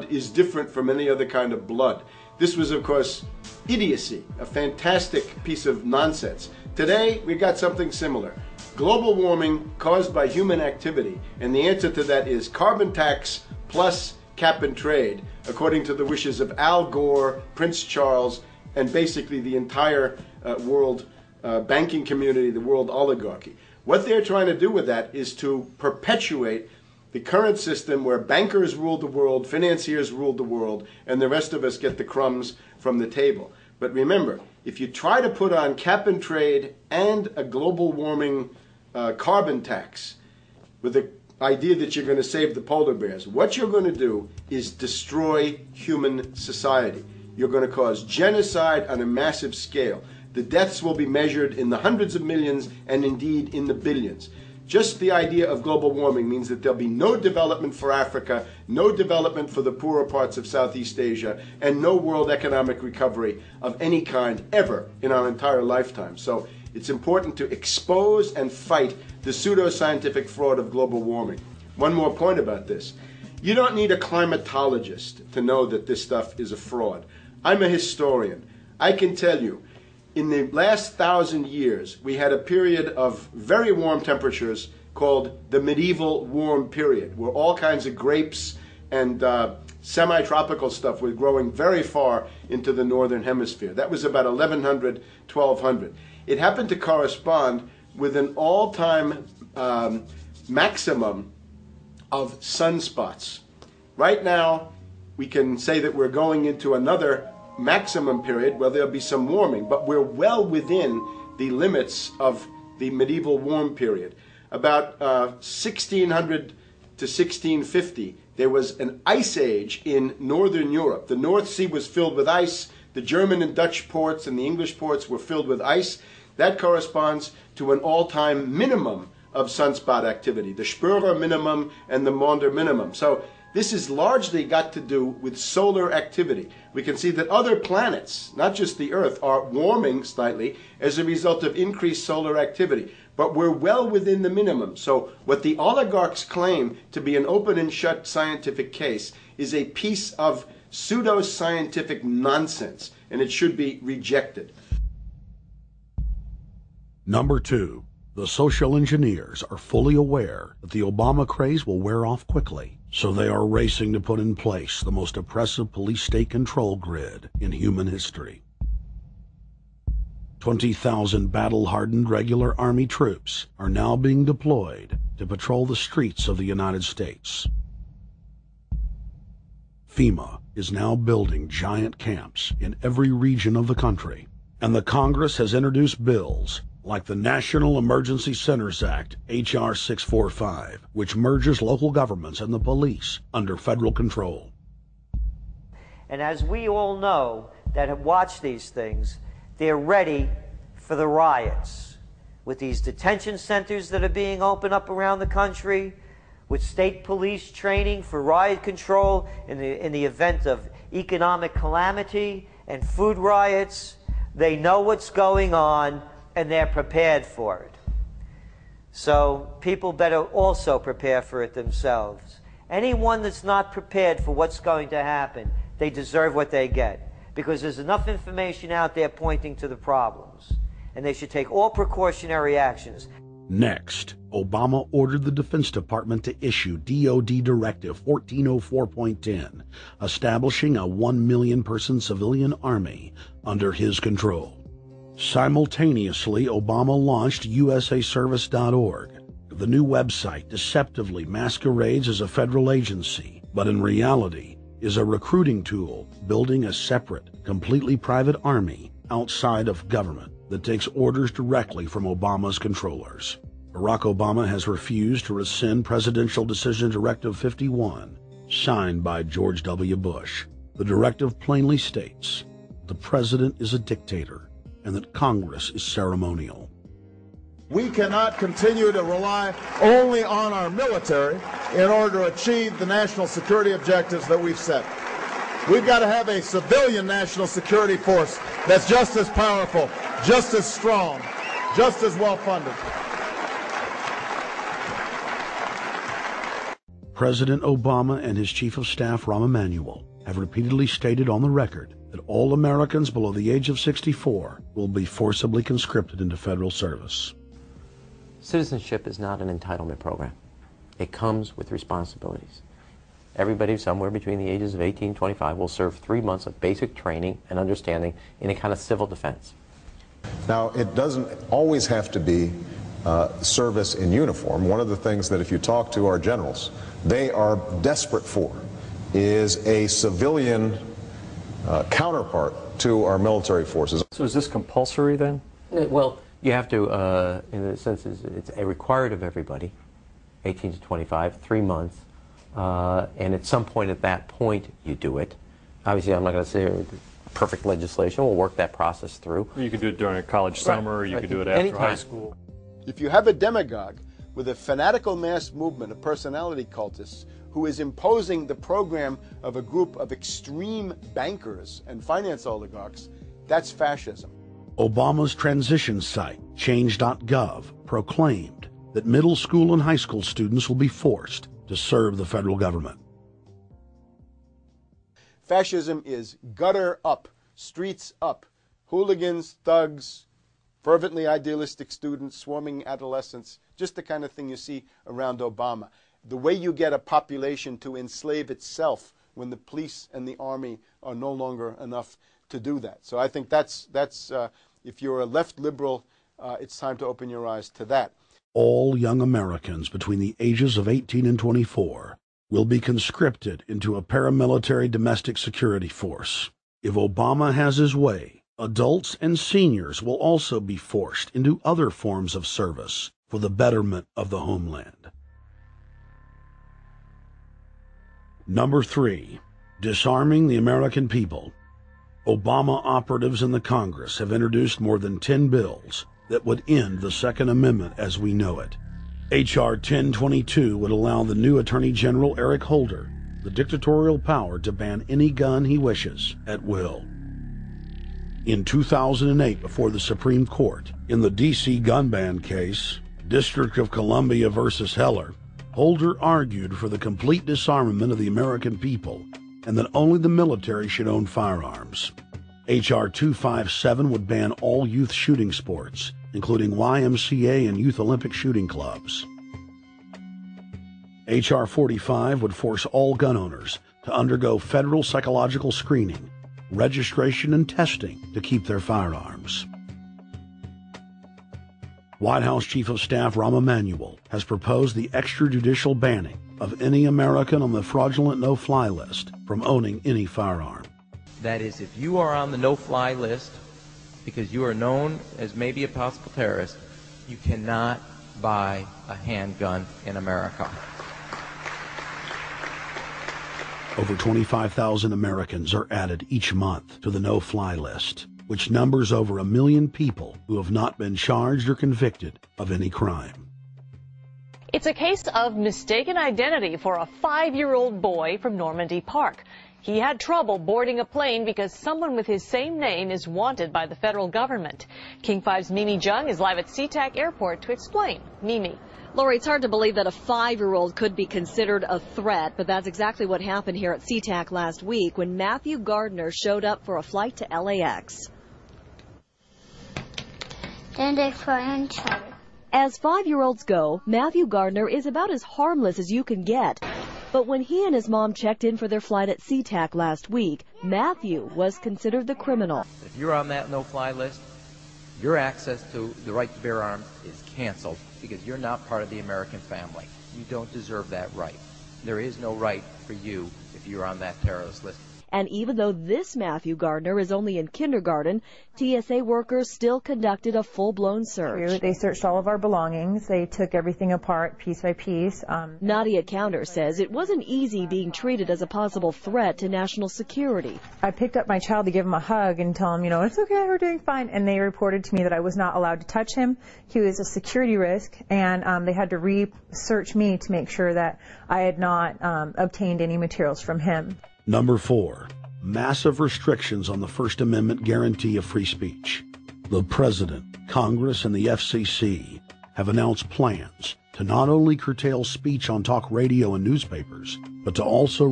is different from any other kind of blood. This was, of course, idiocy, a fantastic piece of nonsense. Today, we got something similar. Global warming caused by human activity, and the answer to that is carbon tax plus cap and trade, according to the wishes of Al Gore, Prince Charles, and basically the entire world banking community, the world oligarchy. What they're trying to do with that is to perpetuate the current system where bankers rule the world, financiers rule the world, and the rest of us get the crumbs from the table. But remember, if you try to put on cap and trade and a global warming carbon tax with the idea that you're going to save the polar bears, what you're going to do is destroy human society. You're going to cause genocide on a massive scale. The deaths will be measured in the hundreds of millions and indeed in the billions. Just the idea of global warming means that there'll be no development for Africa, no development for the poorer parts of Southeast Asia, and no world economic recovery of any kind ever in our entire lifetime. So it's important to expose and fight the pseudoscientific fraud of global warming. One more point about this. You don't need a climatologist to know that this stuff is a fraud. I'm a historian. I can tell you, in the last 1,000 years, we had a period of very warm temperatures called the medieval warm period, where all kinds of grapes and semi-tropical stuff was growing very far into the northern hemisphere. That was about 1100, 1200. It happened to correspond with an all-time maximum of sunspots. Right now, we can say that we're going into another maximum period where there'll be some warming, but we're well within the limits of the medieval warm period. About 1600 to 1650, there was an ice age in northern Europe. The North Sea was filled with ice. The German and Dutch ports and the English ports were filled with ice. That corresponds to an all-time minimum of sunspot activity, the Spörer minimum and the Maunder minimum. So this has largely got to do with solar activity. We can see that other planets, not just the Earth, are warming slightly as a result of increased solar activity. But we're well within the minimum. So what the oligarchs claim to be an open and shut scientific case is a piece of pseudoscientific nonsense, and it should be rejected. Number 2. The social engineers are fully aware that the Obama craze will wear off quickly, so they are racing to put in place the most oppressive police state control grid in human history. 20,000 battle-hardened regular Army troops are now being deployed to patrol the streets of the United States. FEMA is now building giant camps in every region of the country, and the Congress has introduced bills like the National Emergency Centers Act, H.R. 645, which merges local governments and the police under federal control. And as we all know that have watched these things, they're ready for the riots. With these detention centers that are being opened up around the country, with state police training for riot control in the event of economic calamity and food riots, they know what's going on and they're prepared for it. So people better also prepare for it themselves. Anyone that's not prepared for what's going to happen, they deserve what they get, because there's enough information out there pointing to the problems, and they should take all precautionary actions. Next, Obama ordered the Defense Department to issue DoD Directive 1404.10, establishing a 1 million person civilian army under his control. Simultaneously, Obama launched USAService.org. The new website deceptively masquerades as a federal agency, but in reality is a recruiting tool building a separate, completely private army outside of government that takes orders directly from Obama's controllers. Barack Obama has refused to rescind Presidential Decision Directive 51, signed by George W. Bush. The directive plainly states the president is a dictator and that Congress is ceremonial. We cannot continue to rely only on our military in order to achieve the national security objectives that we've set. We've got to have a civilian national security force that's just as powerful, just as strong, just as well funded. President Obama and his Chief of Staff, Rahm Emanuel, have repeatedly stated on the record that all Americans below the age of 64 will be forcibly conscripted into federal service. Citizenship is not an entitlement program. It comes with responsibilities. Everybody somewhere between the ages of 18 and 25 will serve 3 months of basic training and understanding in a kind of civil defense. Now, it doesn't always have to be service in uniform. One of the things that if you talk to our generals, they are desperate for is a civilian counterpart to our military forces. So is this compulsory then? Well, you have to, in a sense, it's required of everybody, 18 to 25, 3 months. And at some point at that point, you do it. Obviously, I'm not going to say perfect legislation. We'll work that process through. Or you could do it during a college summer, or you could do it after Anytime. high school. If you have a demagogue with a fanatical mass movement of personality cultists who is imposing the program of a group of extreme bankers and finance oligarchs, that's fascism. Obama's transition site, change.gov, proclaimed that middle school and high school students will be forced to serve the federal government. Fascism is gutter up, streets up, hooligans, thugs, fervently idealistic students, swarming adolescents, just the kind of thing you see around Obama. The way you get a population to enslave itself when the police and the army are no longer enough to do that. So I think that's if you're a left liberal, it's time to open your eyes to that. All young Americans between the ages of 18 and 24 will be conscripted into a paramilitary domestic security force. If Obama has his way, adults and seniors will also be forced into other forms of service for the betterment of the homeland. Number 3, disarming the American people. Obama operatives in the Congress have introduced more than 10 bills that would end the Second Amendment as we know it. H.R. 1022 would allow the new Attorney General Eric Holder the dictatorial power to ban any gun he wishes at will. In 2008, before the Supreme Court, in the D.C. gun ban case, District of Columbia versus Heller, Holder argued for the complete disarmament of the American people and that only the military should own firearms. H.R. 257 would ban all youth shooting sports, including YMCA and Youth Olympic shooting clubs. H.R. 45 would force all gun owners to undergo federal psychological screening, registration, and testing to keep their firearms. White House Chief of Staff Rahm Emanuel has proposed the extrajudicial banning of any American on the fraudulent no-fly list from owning any firearm. That is, if you are on the no-fly list because you are known as maybe a possible terrorist, you cannot buy a handgun in America. Over 25,000 Americans are added each month to the no-fly list, which numbers over 1 million people who have not been charged or convicted of any crime. It's a case of mistaken identity for a 5-year-old boy from Normandy Park. He had trouble boarding a plane because someone with his same name is wanted by the federal government. King 5's Mimi Jung is live at SeaTac Airport to explain. Mimi. Lori, it's hard to believe that a 5-year-old could be considered a threat, but that's exactly what happened here at SeaTac last week when Matthew Gardner showed up for a flight to LAX. As 5-year-olds go, Matthew Gardner is about as harmless as you can get. But when he and his mom checked in for their flight at SeaTac last week, Matthew was considered the criminal. If you're on that no-fly list, your access to the right to bear arms is canceled because you're not part of the American family. You don't deserve that right. There is no right for you if you're on that terrorist list. And even though this Matthew Gardner is only in kindergarten, TSA workers still conducted a full-blown search. They searched all of our belongings. They took everything apart piece by piece. Nadia Counter says it wasn't easy being treated as a possible threat to national security. I picked up my child to give him a hug and tell him, it's okay, we're doing fine. And they reported to me that I was not allowed to touch him. He was a security risk, and they had to re-search me to make sure that I had not obtained any materials from him. Number 4, massive restrictions on the First Amendment guarantee of free speech. The President, Congress, and the FCC have announced plans to not only curtail speech on talk radio and newspapers, but to also